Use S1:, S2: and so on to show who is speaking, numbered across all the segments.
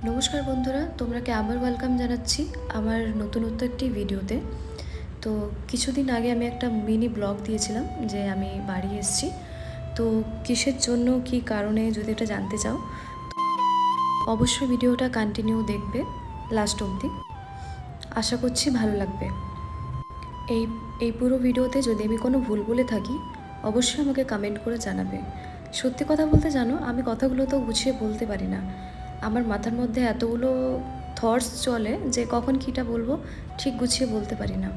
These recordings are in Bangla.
S1: নমস্কার বন্ধুরা, তোমরাকে আবার ওয়েলকাম জানাচ্ছি আমার নতুনত্ব একটি ভিডিওতে। তো কিছুদিন আগে আমি একটা মিনি ব্লগ দিয়েছিলাম যে আমি বাড়ি এসেছি। তো কিসের জন্য, কি কারণে, যদি এটা জানতে চাও অবশ্যই ভিডিওটা কন্টিনিউ দেখবে লাস্ট অবধি। আশা করছি ভালো লাগবে। এই এই পুরো ভিডিওতে যদি আমি কোনো ভুল বলে থাকি অবশ্যই আমাকে কমেন্ট করে জানাবে। সত্যি কথা বলতে জানো, আমি কথাগুলো তো গুছিয়ে বলতে পারি না। আমার মাথার মধ্যে এতগুলো থটস চলে যে কখন কীটা বলবো ঠিক গুছিয়ে বলতে পারি না।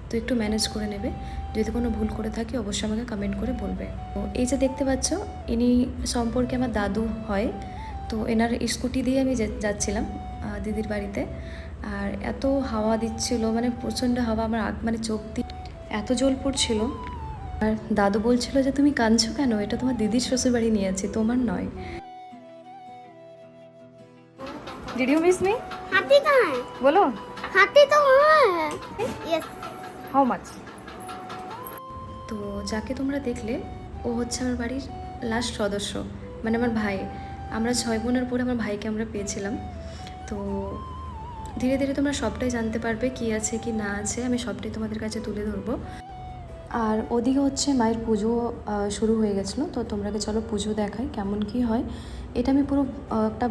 S1: তো একটু ম্যানেজ করে নেবে। যদি কোনো ভুল করে থাকি অবশ্যই আমাকে কমেন্ট করে বলবে। তো এই যে দেখতে পাচ্ছ, ইনি সম্পর্কে আমার দাদু হয়। তো এনার স্কুটি দিয়ে আমি যাচ্ছিলাম দিদির বাড়িতে। আর এত হাওয়া দিচ্ছিল, মানে প্রচণ্ড হাওয়া, আমার মানে চোখ দিয়ে এত জল পড়ছিল। আর দাদু বলছিল যে তুমি কাঁদছো কেন, এটা তোমার দিদির শ্বশুরবাড়ি নিয়ে আছি, তোমার নয়। Did you miss me?
S2: हाथी कहाँ है?
S1: बोलो।
S2: हाथी तो वहाँ है। यस।
S1: How much? তো যাকে তোমরা দেখলে ও হচ্ছে আমার বাড়ির লাস্ট সদস্য, মানে আমার ভাই। আমরা 6 বোনের পরে আমার ভাইকে আমরা পেয়েছিলাম। তো ধীরে ধীরে তোমরা সবটাই জানতে পারবে কি আছে কি না আছে, আমি সবটাই তোমাদের কাছে তুলে ধরবো। আর ওদিকে হচ্ছে মায়ের পুজো শুরু হয়ে গেছিলো। তো তোমরাকে চলো পুজো দেখাই কেমন কি হয়। এটা আমি পুরো একটা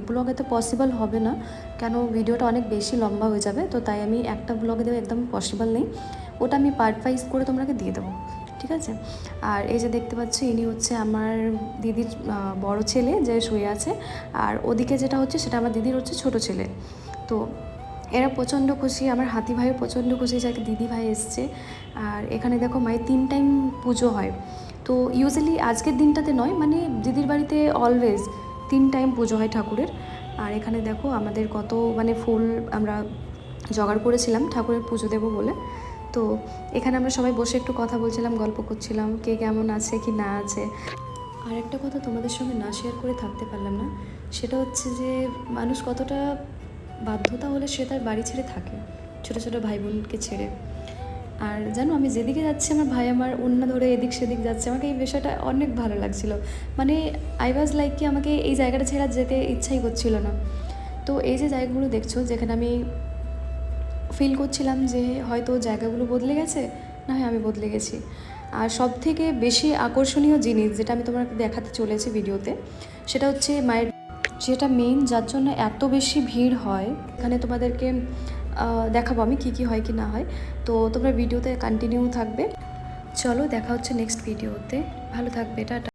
S1: ব্লগে তো পসিবল হবে না, কেন ভিডিওটা অনেক বেশি লম্বা হয়ে যাবে। তো তাই আমি একটা ব্লগে দেবো একদম পসিবল নেই, ওটা আমি পার্ট ওয়াইজ করে তোমাকে দিয়ে দেবো, ঠিক আছে। আর এই যে দেখতে পাচ্ছি ইনি হচ্ছে আমার দিদির বড় ছেলে যে শুয়ে আছে। আর ওদিকে যেটা হচ্ছে সেটা আমার দিদির হচ্ছে ছোট ছেলে। তো এরা প্রচণ্ড খুশি, আমার হাতি ভাইও প্রচণ্ড খুশি যাকে দিদি ভাই এসছে। আর এখানে দেখো মায়ের 3 টাইম পুজো হয়। তো ইউজুয়ালি আজকের দিনটাতে নয়, মানে দিদির বাড়িতে অলওয়েজ 3 টাইম পুজো হয় ঠাকুরের। আর এখানে দেখো আমাদের কত মানে ফুল আমরা জোগাড় করেছিলাম ঠাকুরের পুজো দেবো বলে। তো এখানে আমরা সবাই বসে একটু কথা বলছিলাম, গল্প করছিলাম, কে কেমন আছে কি না আছে। আর একটা কথা তোমাদের সঙ্গে না শেয়ার করে থাকতে পারলাম না, সেটা হচ্ছে যে মানুষ কতটা বাধ্যতা হলে সে তার বাড়ি ছেড়ে থাকে, ছোটো ছোটো ভাই বোনকে ছেড়ে। আর জানো, আমি যেদিকে যাচ্ছি আমার ভাই আমার ওড়না ধরে এদিক সেদিক যাচ্ছে, আমাকে এই বিষয়টা অনেক ভালো লাগছিল। মানে আই ওয়াজ লাইক কি আমাকে এই জায়গাটা ছেড়ে যেতে ইচ্ছাই করছিল না। তো এই যে জায়গাগুলো দেখছো, যেখানে আমি ফিল করছিলাম যে হয়তো জায়গাগুলো বদলে গেছে, না হয় আমি বদলে গেছি। আর সব থেকে বেশি আকর্ষণীয় জিনিস যেটা আমি তোমাকে দেখাতে চলেছি ভিডিওতে, সেটা হচ্ছে মায়ের যেটা মেইন, যার জন্য এত বেশি ভিড় হয়। এখানে তোমাদেরকে দেখাবো আমি কী কী হয় কি না হয়। তো তোমরা ভিডিওতে কন্টিনিউ থাকবে। চলো দেখা হচ্ছে নেক্সট ভিডিওতে, ভালো থাকবে, টাটা।